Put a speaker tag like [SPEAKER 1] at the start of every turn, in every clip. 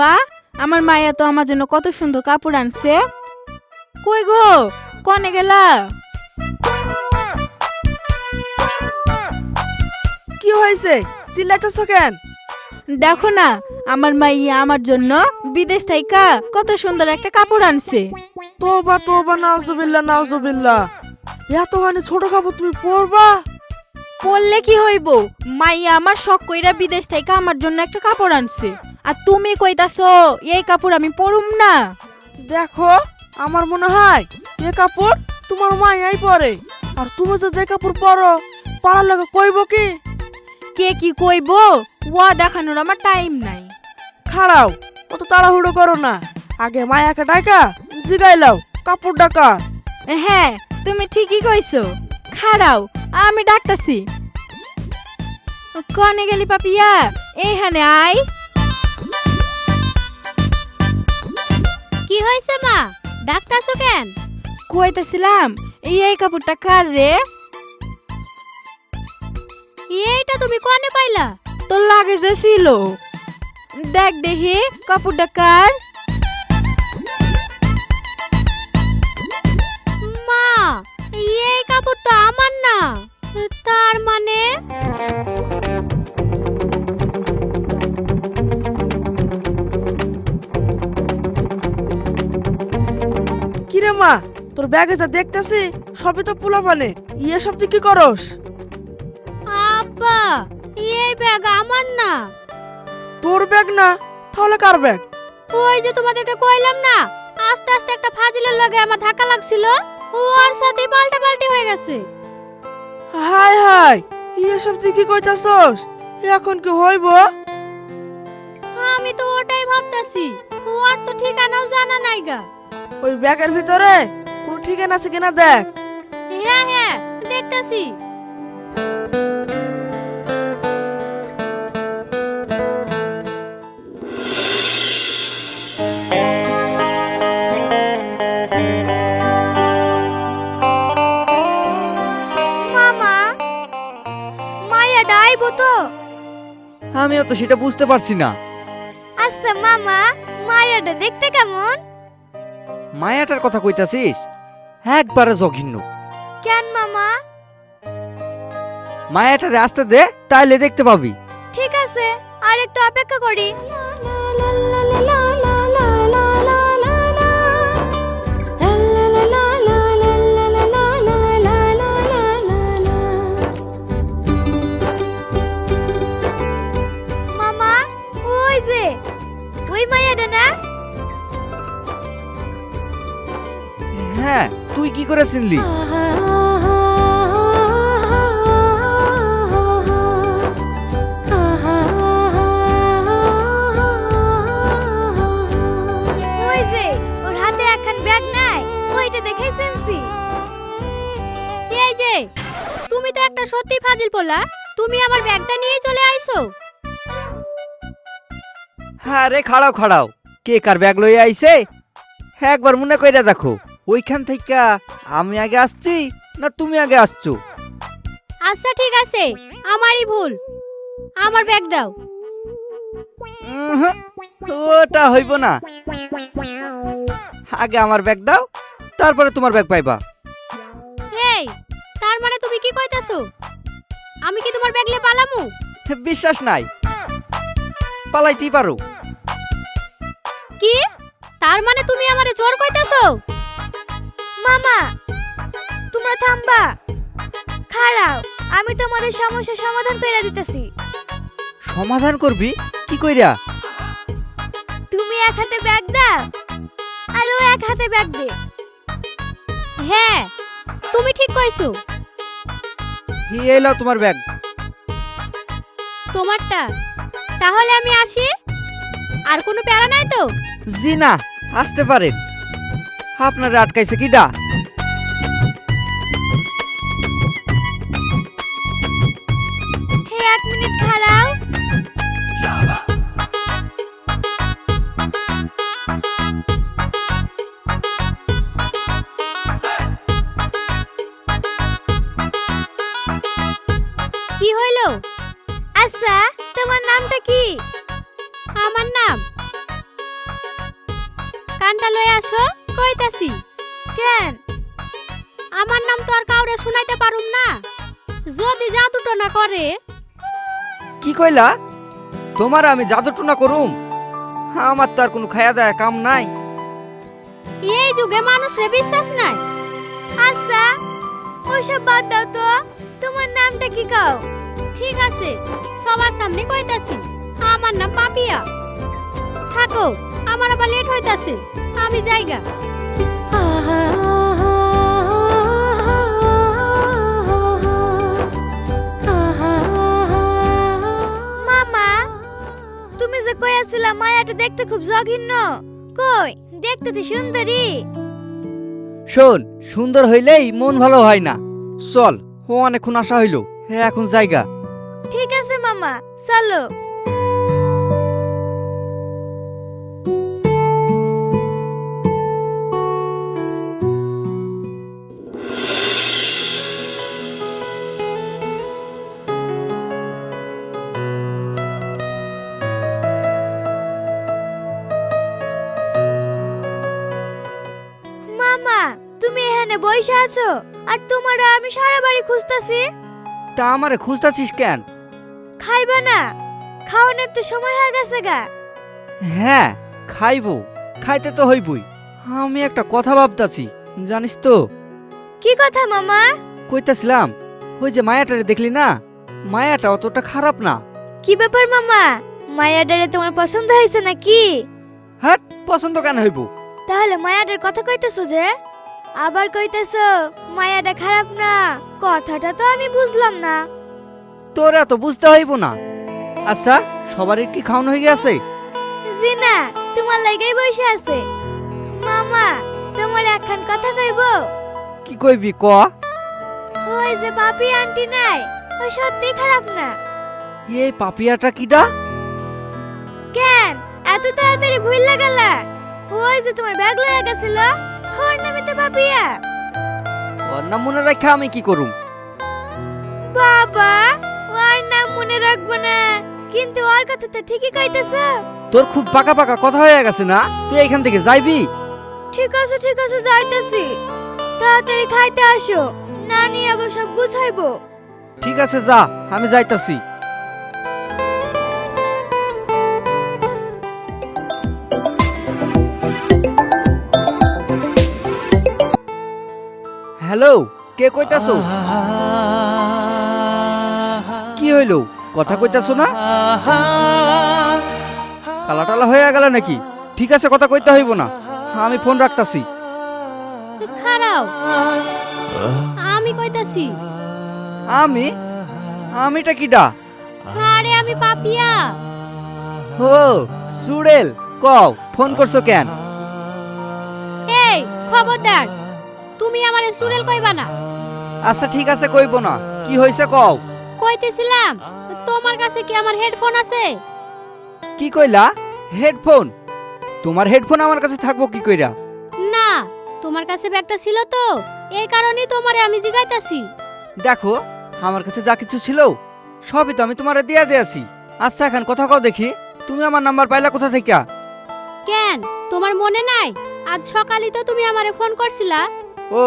[SPEAKER 1] বা আমার মায়া তো আমার জন্য কত সুন্দর কাপড় আনছে। কই গো, কনে গেলা?
[SPEAKER 2] কি হয়েছে, চিল্লাইতেছ কেন?
[SPEAKER 1] দেখো না, আমার মাইয়া আমার জন্য বিদেশ থেকে কত সুন্দর একটা কাপড় আনছে।
[SPEAKER 2] তোবা তোবা, নাউজুবিল্লাহ নাউজুবিল্লাহ, এতখানি ছোট কাপড় তুমি পরবা?
[SPEAKER 1] পরলে কি হইব, মাইয়া আমার শখ কইরা বিদেশ থেকে আমার জন্য একটা কাপড় আনছে, আর তুমি কইতাছো এই কাপড় আমি পরুম না?
[SPEAKER 2] দেখো, আমার মনে হয় এ কাপড় তোমার মায়াই পরে, আর তুমি যদি এ কাপড় পরো পাড়ার লোকে কইব কি?
[SPEAKER 1] কে কি কইব ও দেখানোর আমার টাইম নাই।
[SPEAKER 2] খাড়াও, অত তাড়াহুড়ো করো না, আগে মায়াকে ডাকা জিগাইলাও কাপড় ডাকা।
[SPEAKER 1] হ্যাঁ, তুমি ঠিকই কইছো, খাড়াও আমি ডাকতাছি। কনে গেলি পাপিয়া, এইখানে আয়।
[SPEAKER 3] কি হয়েছে মা, ডাকতাছো কেন?
[SPEAKER 1] কইতাছিলাম এই কাপড়টা কার রে?
[SPEAKER 3] এইটা তুমি কোনে পাইলা?
[SPEAKER 1] তোর লাগে যে ছিল, দেখ দেখি কাপড়টা কার।
[SPEAKER 3] মা, এই কাপড় তো আমার না। তার মানে
[SPEAKER 2] কিরে মা, তোর ব্যাগে যা দেখতেছি সবই তো পোলাপানে, ইয়ে সব তুই কি করস?
[SPEAKER 3] আব্বা, এই ব্যাগ আমার না।
[SPEAKER 2] তোর ব্যাগ না, তাহলে কার ব্যাগ?
[SPEAKER 3] ওই যে তোমাদেরকে কইলাম না, আস্তে আস্তে একটা ফাজিলের লগে আমার ধাক্কা লাগছিল, ওর সাথে পাল্টা পাল্টি হয়ে গেছে।
[SPEAKER 2] হাই হাই, ইয়ে সব তুই কি কইতাছস? এখন কি হইব?
[SPEAKER 3] আমি তো ওটাই ভাবতাছি, ওর তো ঠিকানাও জানা নাই গা।
[SPEAKER 2] ওই ব্যাগের ভিতরে কোনো ঠিকানা আছে কিনা দেখ।
[SPEAKER 3] হ্যাঁ হ্যাঁ, দেখতাছি।
[SPEAKER 1] মামা, মায়া ডাইবো তো?
[SPEAKER 4] আমিও তো সেটা বুঝতে পারছি না।
[SPEAKER 1] আচ্ছা মামা, মায়াটা দেখতে কেমন?
[SPEAKER 4] মায়াটার কথা কইতাছিস? একবারে জঘন্য।
[SPEAKER 1] কেন মামা?
[SPEAKER 4] মায়াটারে আসতে দে, তাইলে দেখতে পাবি।
[SPEAKER 1] ঠিক আছে, আর একটু অপেক্ষা করি। মামা, ওই যে ওই মায়াটা না?
[SPEAKER 4] হ্যাঁ, তুই কি করে চিনলি?
[SPEAKER 1] ওই যে ওর হাতে একখান ব্যাগ নাই, ওইটা দেখেই চিনছি।
[SPEAKER 3] এই যে, তুমি তো একটা সত্যি ফাজিল পোলা, তুমি আমার ব্যাগটা নিয়ে চলে আইছো।
[SPEAKER 4] হ্যাঁ রে, খাড়াও খাড়াও, কে কার ব্যাগ লইয়া আইছে একবার মনে কইরা দেখো। ওইখান থেকে আমি আগে আসছি না তুমি আগে আসছো?
[SPEAKER 3] আচ্ছা ঠিক আছে, আমারই ভুল, আমার ব্যাগ দাও।
[SPEAKER 4] উহুঁ, ওটা হইব না। আগে আমার ব্যাগ দাও, তারপরে তোমার ব্যাগ পাইবা।
[SPEAKER 3] এই, তার মানে তুমি কি কইতাছো? আমি কি তোমার ব্যাগ লিয়ে পালামু?
[SPEAKER 4] বিশ্বাস নাই, পালাইতেই পারো।
[SPEAKER 3] কি? তার মানে তুমি আমারে চোর কইতাছো?
[SPEAKER 1] মামা, তোমরা থামবা, খাড়াও, আমি তোমাদের সমস্যার সমাধান করে দিতেছি।
[SPEAKER 4] সমাধান করবি কি কইরা?
[SPEAKER 1] তুমি এক হাতে ব্যাগ দাও, আর ও এক হাতে ব্যাগ দে।
[SPEAKER 3] হ্যাঁ, তুমি ঠিক কইছো।
[SPEAKER 4] এই লও তোমার ব্যাগ।
[SPEAKER 3] তোমারটা? তাহলে আমি আসি, আর কোনো প্যারা নাই তো?
[SPEAKER 4] জি না, আসতে পারেন। আপনারে আটকাইছে কিডা?
[SPEAKER 1] হে, এক মিনিট খাড়াও।
[SPEAKER 3] কি হইলো?
[SPEAKER 1] আচ্ছা, তোমার নামটা কি?
[SPEAKER 3] আমার নাম কানটা লয়ে আসো, কইতাছি। কেন? আমার নাম তো আর কাউরে শুনাইতে পারুম না, যদি জাদুটো না করে।
[SPEAKER 4] কি কইলা? তোমার আমি জাদু টুনা করুম? আমার তো আর কোনো খায়া দায়া কাম নাই।
[SPEAKER 3] এই যুগে মানুষের বিশ্বাস নাই। আচ্ছা ওইসব বাদ দাও তো, তোমার নামটা কি কও? ঠিক আছে, সবার সামনে কইতাছি, আমার নাম পাপিয়া। থাকো, আমার আবার লেট হইতাছে, আমি যাইগা। মামা, তুমি যে কইয়াছিলা মায়াটা দেখতে খুব জঘন্য, কই দেখতে তো সুন্দরী।
[SPEAKER 4] শোন, সুন্দর হইলেই মন ভালো হয় না। চল, ও অনেকক্ষণ আশা হইলো, এখন জায়গা।
[SPEAKER 3] ঠিক আছে মামা, চলো। মামা, তুমি এখানে বসে আছো আর তোমার আমি সারা বাড়ি খুঁজতাছি।
[SPEAKER 4] তা আমারে খুঁজতাছিস কেন?
[SPEAKER 3] খাইবা না? খাওয়ানোর তো সময় হয়ে গেছে গা।
[SPEAKER 4] হ্যাঁ, খাইবো, খাইতে তো হইবই। আমি একটা কথা ভাবতাছি, জানিস তো?
[SPEAKER 3] কি কথা মামা?
[SPEAKER 4] কইতাছিলাম, ওই যে মায়াটারে দেখলি না, মায়াটা অতটা খারাপ না।
[SPEAKER 3] কি ব্যাপার মামা, মায়াডারে তোমার পছন্দ হয়েছে নাকি?
[SPEAKER 4] হ্যাঁ, পছন্দ কেন হইব?
[SPEAKER 3] তাহলে মায়াডার কথা কইতেছো যে? আবার কইতেছো মায়াডা খারাপ না, কথাটা তো আমি বুঝলাম না।
[SPEAKER 4] তোর এত বুঝতে হইব না। আচ্ছা, সবারই কি খাওয়ানো হয়ে গেছে?
[SPEAKER 3] জি না, তোমার লাইগাই বসে আছে। মামা, তোমার একখান কথা কইব?
[SPEAKER 4] কি কইবি ক?
[SPEAKER 3] ওই যে পাপি আন্টি নাই, ও সত্যি খারাপ না।
[SPEAKER 4] এই পাপিয়াটা কিডা?
[SPEAKER 3] কেন এত তাড়াতাড়ি ভুইলা গেলা? ওই যে তোমার ব্যাগ লয়ে গেছিল, ওর নামে তো পাপিয়া।
[SPEAKER 4] ওর নাম মনে রাখা আমি কি করুম?
[SPEAKER 3] বাবা, ওর নাম মনে রাখবো না, কিন্তু ওর কথা তো ঠিকই কইতেছ।
[SPEAKER 4] তোর খুব পাকা পাকা কথা হয়ে গেছে না? তুই এখান থেকে যাইবি?
[SPEAKER 3] ঠিক আছে ঠিক আছে, যাইতেছি। তাড়াতাড়ি খাইতে আসো, নানি আবার সব গুছাইবো।
[SPEAKER 4] ঠিক আছে, যা, আমি যাইতাছি। হ্যালো, কে কইতাছো? কি হইলো, কথা কইতাছো না? কালাটালা হয়ে গেল নাকি? ঠিক আছে, কথা কইতে হইব না, আমি ফোন রাখতাছি।
[SPEAKER 3] খারাও, আমি কইতাছি।
[SPEAKER 4] আমি? আমিটা কিডা?
[SPEAKER 3] আরে আমি পাপিয়া।
[SPEAKER 4] ও সুড়েল, কও ফোন করছো কেন?
[SPEAKER 3] এই খবরদার, তুমি আমারে সুরেল কইবা না।
[SPEAKER 4] আচ্ছা ঠিক আছে, কইব না। কি হইছে কও?
[SPEAKER 3] কইতেছিলাম, তোমার কাছে কি আমার হেডফোন আছে?
[SPEAKER 4] কি কইলা? হেডফোন? তোমার হেডফোন আমার কাছে থাকবো কি কইরা?
[SPEAKER 3] না, তোমার কাছে ব্যাগটা ছিল তো, এই কারণেই তোমারে আমি জিগাইতাছি।
[SPEAKER 4] দেখো, আমার কাছে যা কিছু ছিল সবই তো আমি তোমারে দিয়া দিয়েছি। আচ্ছা এখন কথা কও দেখি, তুমি আমার নাম্বার পাইলা কোথা থেকে?
[SPEAKER 3] কেন তোমার মনে নাই? আজ সকালেই তো তুমি আমারে ফোন করছিলা।
[SPEAKER 4] ও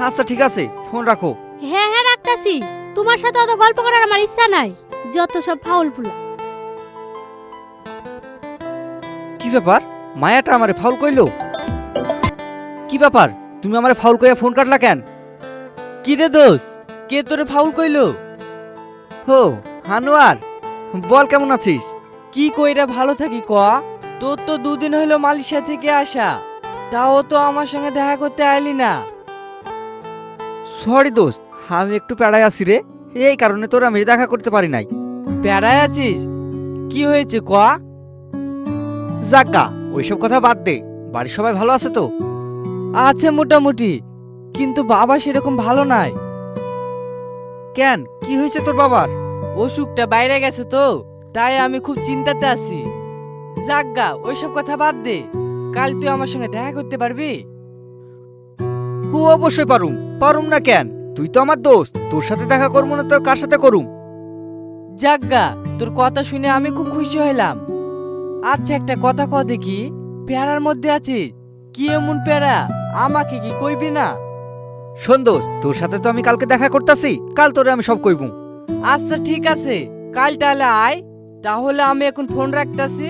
[SPEAKER 4] আচ্ছা ঠিক আছে, ফোন রাখো।
[SPEAKER 3] হ্যাঁ হ্যাঁ রাখতাছি, তোমার সাথে অত গল্প করার আমার ইচ্ছা নাই, যত সব ফাউল ফুলা।
[SPEAKER 4] কি ব্যাপার, মায়াটা আমারে ফাউল কইলো? কি ব্যাপার, তুমি আমারে ফাউল কইয়া ফোন কাটলা কেন?
[SPEAKER 5] কি রে দোষ, কে তোরে ফাউল কইলো?
[SPEAKER 4] হো হানুয়ার, বল কেমন আছিস?
[SPEAKER 5] কি কইরা ভালো থাকি ক? তোর তো দুদিন হইলো মালয়েশিয়া থেকে আসা, তাও তো আমার সঙ্গে দেখা করতে আইলি না।
[SPEAKER 4] সরি দোস্ত, আমি একটু প্যাড়ায় আছি রে, এই কারণে তোর আমি দেখা করতে পারি নাই।
[SPEAKER 5] প্যারায় আছিস? কি হয়েছে ক?
[SPEAKER 4] যাজ্ঞা, ওইসব কথা বাদ দে। বাড়ির সবাই ভালো আছে তো?
[SPEAKER 5] আছে মোটামুটি, কিন্তু বাবা সেরকম ভালো নাই।
[SPEAKER 4] কেন, কি হয়েছে তোর বাবার?
[SPEAKER 5] অসুখটা বাইরে গেছে তো, তাই আমি খুব চিন্তাতে আছি। যাজ্ঞা, ওইসব কথা বাদ দে, কাল তুই আমার সঙ্গে দেখা করতে পারবি?
[SPEAKER 4] ও অবশ্যই পারুম, পারুম না কেন? তুই তো আমার দোস্ত, তোর সাথে দেখা করবো না তো কার সাথে করুম?
[SPEAKER 5] যাজ্ঞা, তোর কথা শুনে আমি খুব খুশি হইলাম। আচ্ছা একটা কথা ক দেখি, পেয়ারার মধ্যে আছিস, কি এমন প্যারা আমাকে কি কইবি না?
[SPEAKER 4] শোন দোস্ত, তোর সাথে তো আমি কালকে দেখা করতেছি, কাল তোরে আমি সব কইবো।
[SPEAKER 5] আচ্ছা ঠিক আছে, কাল তাহলে আয়। তাহলে আমি এখন ফোন রাখতাছি।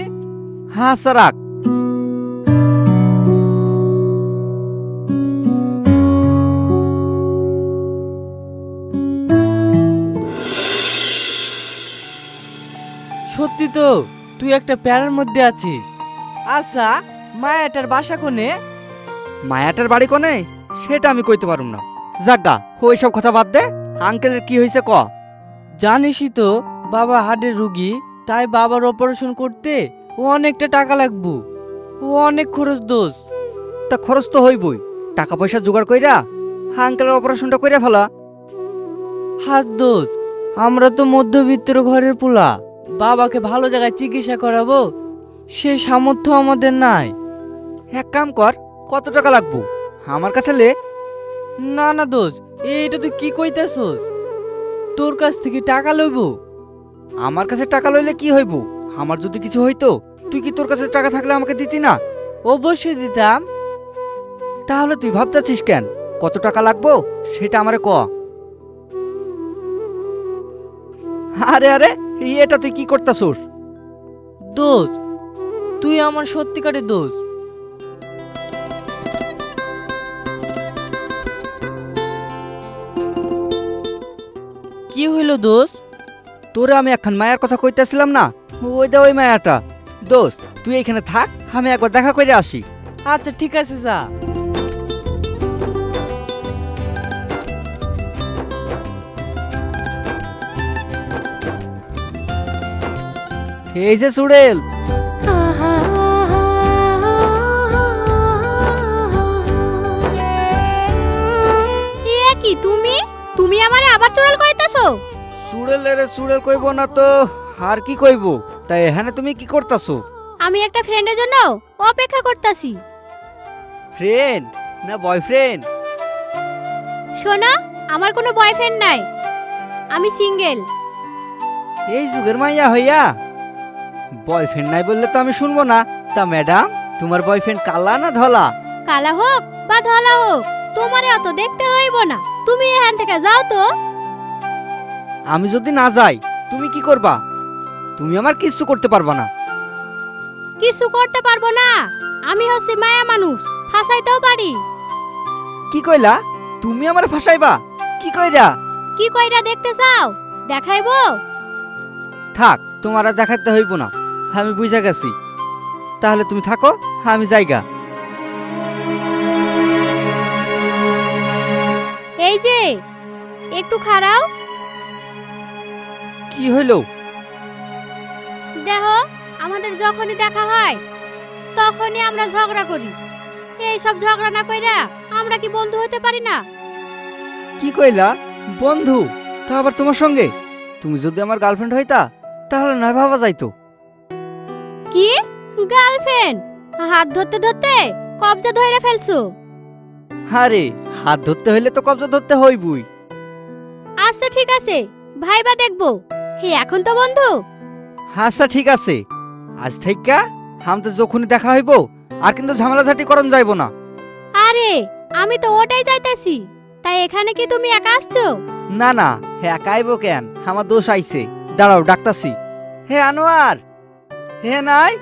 [SPEAKER 4] হ্যাঁ আচ্ছা রাখ।
[SPEAKER 5] সত্যি তো তুই একটা প্যারার মধ্যে আছিস। আচ্ছা মায়াটার বাসা কোনে?
[SPEAKER 4] মায়াটার বাড়ি কোনে সেটা আমি কইতে পারুম না। জাগা ওই সব কথা বাদ দে, আঙ্কেলের কি হয়েছে ক।
[SPEAKER 5] জানিসই তো বাবা হার্টের রুগী, তাই বাবার অপারেশন করতে ও অনেকটা টাকা লাগবো। ও অনেক খরচ দোষ।
[SPEAKER 4] তা খরচ তো হইবই, টাকা পয়সা জোগাড় কইরা আঙ্কেলের অপারেশনটা কইরা ফেলা।
[SPEAKER 5] হাত দোষ, আমরা তো মধ্যবিত্ত ঘরের পোলা, বাবাকে ভালো জায়গায় চিকিৎসা করাবো সে সামর্থ্য আমাদের নাই।
[SPEAKER 4] এক কাম কর, কত টাকা লাগবো আমার কাছে লে।
[SPEAKER 5] না না দোষ, এটা তুই কি কইতাছস? তোর কাছ থেকে টাকা লইব?
[SPEAKER 4] আমার কাছে টাকা লইলে কি হইব? আমার যদি কিছু হইতো তুই কি তোর কাছে টাকা থাকলে আমাকে দিতি না?
[SPEAKER 5] অবশ্যই দিতাম।
[SPEAKER 4] তাহলে তুই ভাবতাছিস কেন? কত টাকা লাগবো সেটা আমারে ক। আরে আরে এটা তুই কি করতাছস?
[SPEAKER 5] দোষ, তুই আমার সত্যিকারের দোষ। কি হইল দোষ?
[SPEAKER 4] তোরে আমি এখন মায়ের কথা কইতেছিলাম না, ওই দে ওই মায়াটা। দোস্ত তুই এখানে থাক, আমি একবার দেখা করে আসি।
[SPEAKER 5] আচ্ছা ঠিক আছে যা।
[SPEAKER 4] এই যে চুড়েল।
[SPEAKER 3] এ কি তুমি? তুমি আমারে আবার চোরাল কইতাছো?
[SPEAKER 4] চুড়েল রে চুড়েল কইব না তো আর কি কইব? তাই এখানে তুমি কি করতাছো?
[SPEAKER 3] আমি একটা ফ্রেন্ডের জন্য অপেক্ষা করতাছি।
[SPEAKER 4] ফ্রেন্ড না বয়ফ্রেন্ড?
[SPEAKER 3] শোনো, আমার কোনো বয়ফ্রেন্ড নাই, আমি সিঙ্গেল।
[SPEAKER 4] এই যুগের মাইয়া হইয়া বয়ফ্রেন্ড নাই বললে তো আমি শুনবো না। তা ম্যাডাম, তোমার বয়ফ্রেন্ড কালা না ধলা?
[SPEAKER 3] কালা হোক বা ধলা হোক, তোমারে অত দেখতে হইব না। তুমি এখান থেকে যাও তো।
[SPEAKER 4] আমি যদি না যাই তুমি কি করবা? তুমি আমার কিছু করতে পারবা না।
[SPEAKER 3] কিছু করতে পারবো না? আমি হচ্ছি মায়া মানুষ, ফাঁসাইতেও পারি।
[SPEAKER 4] কি কইলা? তুমি আমার ফাঁসাইবা? কি কইরা?
[SPEAKER 3] কি কইরা দেখতে চাও? দেখাইবো?
[SPEAKER 4] থাক, তোমার আর দেখাতে হইব না, আমি বুঝা গেছি। তাহলে তুমি থাকো, আমি যাইগা।
[SPEAKER 3] এই যে একটু খাড়াও।
[SPEAKER 4] কি হইলো?
[SPEAKER 3] দেখো, আমাদের যখনই দেখা হয় তখনই আমরা ঝগড়া করি। এই সব ঝগড়া না কইরা আমরা কি বন্ধু হতে পারি না?
[SPEAKER 4] কি কইলা? বন্ধু? তা আবার তোমার সঙ্গে? তুমি যদি আমার গার্লফ্রেন্ড হইতা তাহলে নয় ভাবা যাইতো।
[SPEAKER 3] কি গার্লফ্রেন্ড? হাত ধরতে ধরতে কবজা ধইরা ফেলছো।
[SPEAKER 4] আরে হাত ধরতে হইলে তো কবজা ধরতে হইবই।
[SPEAKER 3] আচ্ছা ঠিক আছে, ভাইবা দেখবো। হে এখন তো বন্ধু।
[SPEAKER 4] আচ্ছা ঠিক আছে, আজ থেকে আমাদের যখনই দেখা হইব আর কিন্তু ঝামেলাঝাটি করন যাইব না।
[SPEAKER 3] আরে আমি তো ওটাই চাইতেছি। তাই এখানে কি তুমি একা আসছো?
[SPEAKER 4] না না, হে একা আইব কেন, আমার দোষ আইছে। দাঁড়াও ডাকতাছি। হে আনোয়ার, হে নাই?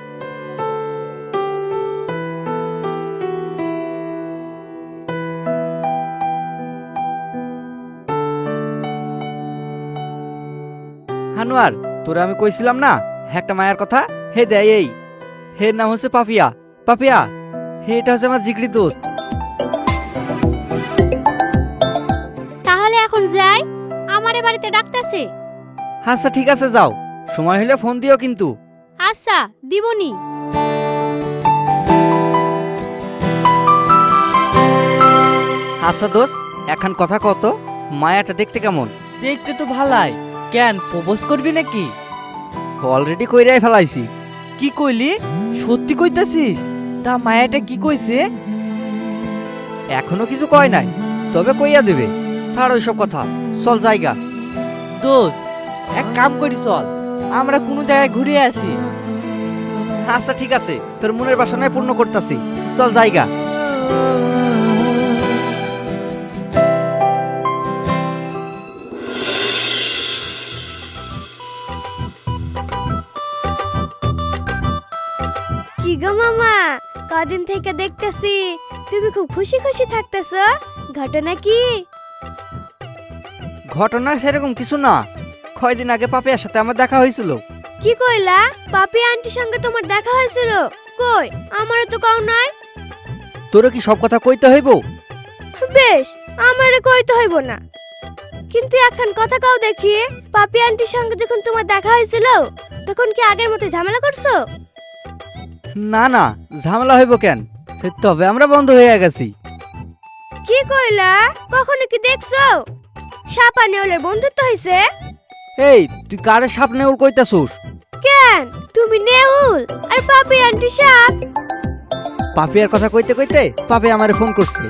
[SPEAKER 4] আনোয়ার, তোরা আমি কইছিলাম না একটা মায়ের কথা? হে দেয় এই, হে নাম হচ্ছে পাপিয়া। পাপিয়া, হে এটা হচ্ছে আমার জিগরি দোস্ত।
[SPEAKER 3] তাহলে এখন যাই, আমারে বাড়িতে ডাকতেছে।
[SPEAKER 4] আচ্ছা ঠিক আছে যাও, সময় হলে ফোন দিও কিন্তু।
[SPEAKER 3] আচ্ছা দিবনি।
[SPEAKER 4] আচ্ছা দোস্ত, এখন কথা কত, মায়াটা দেখতে কেমন?
[SPEAKER 5] দেখতে তো ভালাই। কেন, প্রপোজ করবি নাকি?
[SPEAKER 4] অলরেডি কইরাই ফেলাইছি।
[SPEAKER 5] কি কইলি? সত্যি কইতাছিস? তা মায়াটা কি কইছে?
[SPEAKER 4] এখনো কিছু কয় নাই, তবে কইয়া দেবে। ছাড় ওইসব কথা, চল জায়গা।
[SPEAKER 5] দোষ, এক কাম করি চল, আমরা কোনো জায়গায় ঘুরে আসি।
[SPEAKER 4] আচ্ছা ঠিক আছে, তোর মনের বাসনায় পূর্ণ করতাছি, চল জায়গা।
[SPEAKER 3] কি গো মামা, কদিন থেকে দেখতেছি তুমি খুব খুশি খুশি থাকতেছো, ঘটনা কি?
[SPEAKER 4] ঘটনা সেরকম কিছু না, কয়দিন আগে পাপিয়ার সাথে আমার দেখা হয়েছিল।
[SPEAKER 3] কি কইলা? পাপি আন্টির সঙ্গে তোমার দেখা হয়েছিল? কই, আমারও তো কাউ নাই।
[SPEAKER 4] তোরও কি সব কথা কইতে হইব?
[SPEAKER 3] বেশ, আমারে কইতে হইব না, কিন্তু এখন কথা কাও দেখি। পাপি আন্টির সঙ্গে যখন তোমার দেখা হয়েছিল তখন কি আগের মতো ঝামেলা করছো?
[SPEAKER 4] না না, ঝামেলা হইব কেন, তবে আমরা বন্ধ হয়ে গেছি।
[SPEAKER 3] কি কইলা? কখনো কি দেখছো সাপা নেউলের বন্ধুত্ব হইছে?
[SPEAKER 4] এই তুই কারে সাপ নেউল কইতাছস?
[SPEAKER 3] কেন, তুমি নেউল আর পাপি আন্টি সাপ?
[SPEAKER 4] পাপিয়ার কথা কইতে কইতে পাপি আমারে ফোন করছে।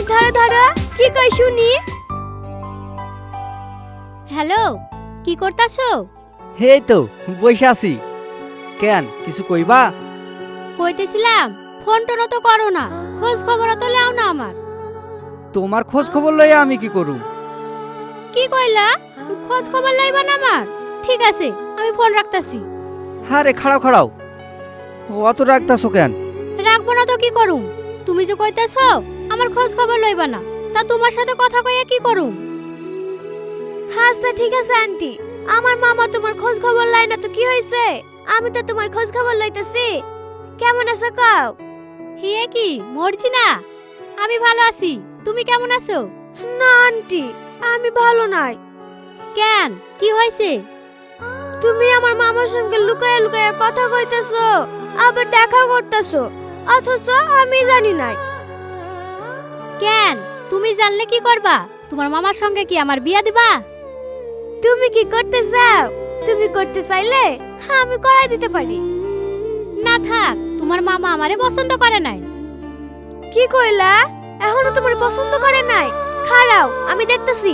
[SPEAKER 3] ধরো ধরো, কি কই শুনি। হ্যালো, কি করতাছো?
[SPEAKER 4] হেই তো বইসা আছি। কেন, কিছু কইবা?
[SPEAKER 3] কইতেছিলাম ফোন টোন তো করো না, খোঁজ খবর তো লাও না আমার।
[SPEAKER 4] তোমার খোঁজ খবর লইয়া আমি কি করু?
[SPEAKER 3] কি কইলা? খোঁজ খবর লাইবা না আমার? ঠিক আছে, আমি ফোন রাখতাছি।
[SPEAKER 4] আরে খাড়াও খাড়াও, অত রাখতাছো কেন?
[SPEAKER 3] রাখবো না তো কি করুম? তুমি যে কইতাছো আমার খোঁজ খবর লইবা না, তা তোমার সাথে কথা কইয়া কি করুম? আচ্ছা ঠিক আছে আন্টি, আমার মামা তোমার খোঁজ খবর লাই না তো কি হইছে? আমি তো তোমার খোঁজ খবর লইতাছি। কেমন আছো কও? হে কি মরছি না, আমি ভালো আছি। তুমি কেমন আছো? না আন্টি, আমি ভালো নাই। কেন, কি হইছে? তুমি আমার মামার সঙ্গে লুকায়া লুকায়া কথা কইতাছো, আবার দেখা করতেছো, অথচ আমি জানি নাই। কেন, তুমি জানলে কি করবা? তোমার মামার সঙ্গে কি আমার বিয়া দিবা? তুমি কি করতে চাও? তুমি করতে চাইলে আমি করাই দিতে পারি। না থাক, তোমার মামা আমারে পছন্দ করে নাই। কি কইলা? এখনো তোমার পছন্দ করে নাই? খাড়াও, আমি দেখতেছি।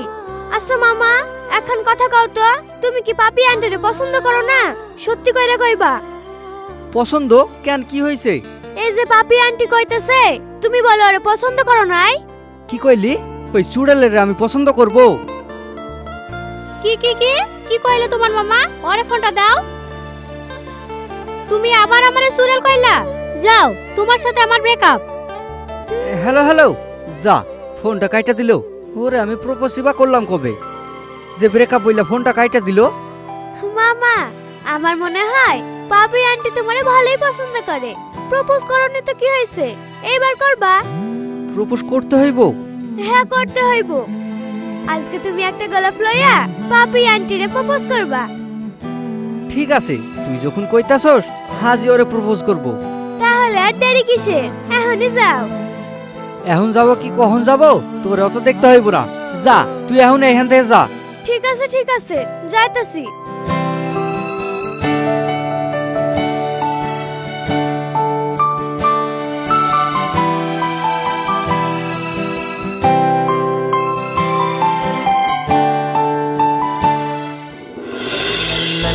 [SPEAKER 3] আচ্ছা মামা, এখন কথা কও তো, তুমি কি পাপি আন্টিরে পছন্দ করো না? সত্যি কইরা কইবা।
[SPEAKER 4] পছন্দ কেন, কি হইছে?
[SPEAKER 3] এই যে পাপি আন্টি কইতেছে তুমি বলো আরে পছন্দ করো নাই।
[SPEAKER 4] কি কইলি? ওই চুড়ালের আমি পছন্দ করব?
[SPEAKER 3] কি কি কি কি কইলে তোমার মামা? ওরে ফোনটা দাও। তুমি আবার আমারে সুরেল কইলা? যাও, তোমার সাথে আমার ব্রেকআপ।
[SPEAKER 4] হ্যালো হ্যালো, যা, ফোনটা কাইটা দিল। ওরে আমি প্রপোজই করলাম কবে, যে ব্রেকআপ বইলা ফোনটা কাইটা দিল।
[SPEAKER 3] মামা, আমার মনে হয় পাপি আন্টি তোমারে ভালোই পছন্দ করে। প্রপোজ করনি তো কি হইছে, এইবার করবা।
[SPEAKER 4] প্রপোজ করতে হইব?
[SPEAKER 3] হ্যাঁ, করতে হইব। আজকে তুমি একটা গোলাপ লইয়া পাপি আন্টিরে প্রপোজ করবা।
[SPEAKER 4] ঠিক আছে, তুই যখন কইতাছস হাজি ওরে প্রপোজ করব।
[SPEAKER 3] তাহলে আর দেরি কিসের, এখনই যাও।
[SPEAKER 4] এখন যাব কি কখন যাব তোর অত দেখতে হইব না, যা তুই এখন এখান থেকে যা।
[SPEAKER 3] ঠিক আছে ঠিক আছে, যাইতাছি।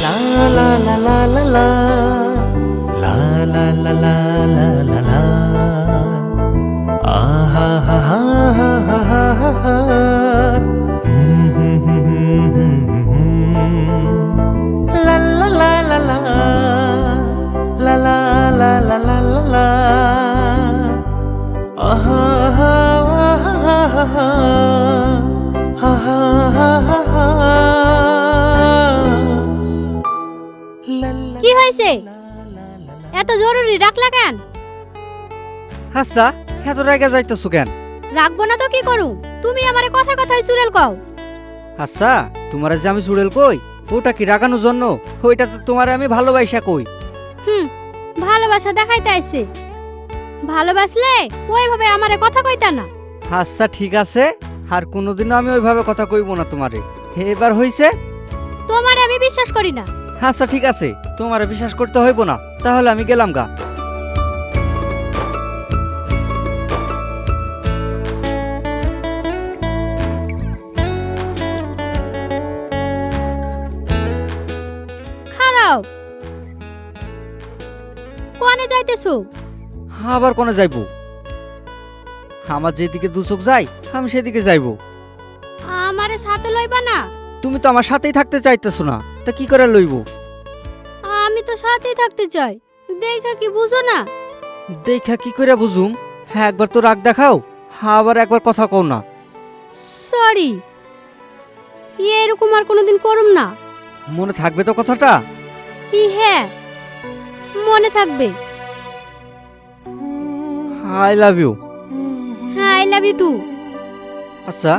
[SPEAKER 6] La la la la la la la la la la la la la ah ha ha ha ha ha ha ha la la la la la la la la la la la la ah ha ha ha ha ha ha ha ha ha
[SPEAKER 3] কি হয়েছে? এত জরুরি ডাকলা কেন?
[SPEAKER 4] আচ্ছা, এত রাগে যাইতেছো কেন?
[SPEAKER 3] রাখবো না তো কি করু? তুমি আমারে কথা কথাই চুরেল কও।
[SPEAKER 4] আচ্ছা, তোমার যে আমি চুড়েল কই, ওটা কি রাগানোর জন্য? ওইটা তো তোমার আমি ভালোবাসা কই।
[SPEAKER 3] ভালোবাসা দেখাইতে আইছে। ভালোবাসলে ওইভাবে আমারে কথা কইতা না।
[SPEAKER 4] আচ্ছা ঠিক আছে, আর কোনোদিনও আমি ওইভাবে কথা কইব না তোমারে। এবার হইছে?
[SPEAKER 3] তোমারে আমি বিশ্বাস করি না।
[SPEAKER 4] আচ্ছা ঠিক আছে, তোমার বিশ্বাস করতে হইব না, তাহলে আমি গেলাম গা।
[SPEAKER 3] খারাপ, কোনে যাইতেছো?
[SPEAKER 4] আবার কোনে যাইবো? আমার যেদিকে দু চোখ যায় আমি সেদিকে যাইবো।
[SPEAKER 3] আমারে সাথে লইবা না?
[SPEAKER 4] তুমি তো আমার সাথেই থাকতে চাইতেছো না, তা কি করে লইবো?
[SPEAKER 3] আমি তো সাথেই থাকতে চাই, দেখা কি বুঝো না?
[SPEAKER 4] দেখা কি করে বুঝুম? হ্যাঁ, একবার তো রাগ দেখাও, আবার একবার কথা কও না।
[SPEAKER 3] সরি, এরকম আর কোনোদিন করুম না।
[SPEAKER 4] মনে থাকবে তো কথাটা?
[SPEAKER 3] হ্যাঁ, মনে থাকবে।
[SPEAKER 4] I love you.
[SPEAKER 3] হ্যাঁ, আই লাভ ইউ টু।
[SPEAKER 4] আচ্ছা,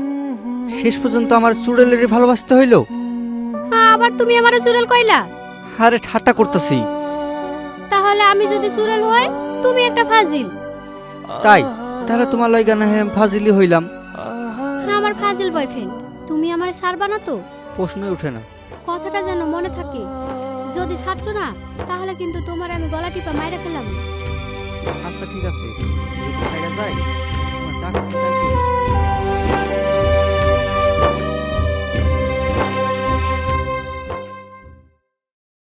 [SPEAKER 4] শেষ পর্যন্ত আমার চুড়েলেরই ভালোবাসতে হইলো?
[SPEAKER 3] আবার তুমি আমারে চুড়েল কইলা?
[SPEAKER 4] আরে ঠাট্টা করতেছি।
[SPEAKER 3] তাহলে আমি যদি চুড়েল হই, তুমি একটা ফাজিল।
[SPEAKER 4] তাই? তাহলে তোমার লইগা না হয় ফাজিলি হইলাম।
[SPEAKER 3] আমার ফাজিল বয়ফ্রেন্ড, তুমি আমারে ছাড়বা না তো?
[SPEAKER 4] প্রশ্নই ওঠে না।
[SPEAKER 3] কথাটা যেন মনে থাকে, যদি ছাড়ছো না তাহলে কিন্তু তোমার আমি গলা টিপা মাইরা ফেলাম।
[SPEAKER 4] আচ্ছা ঠিক আছে, যদি ছাইড়া যায় তোমার যা খুশি তাই করো।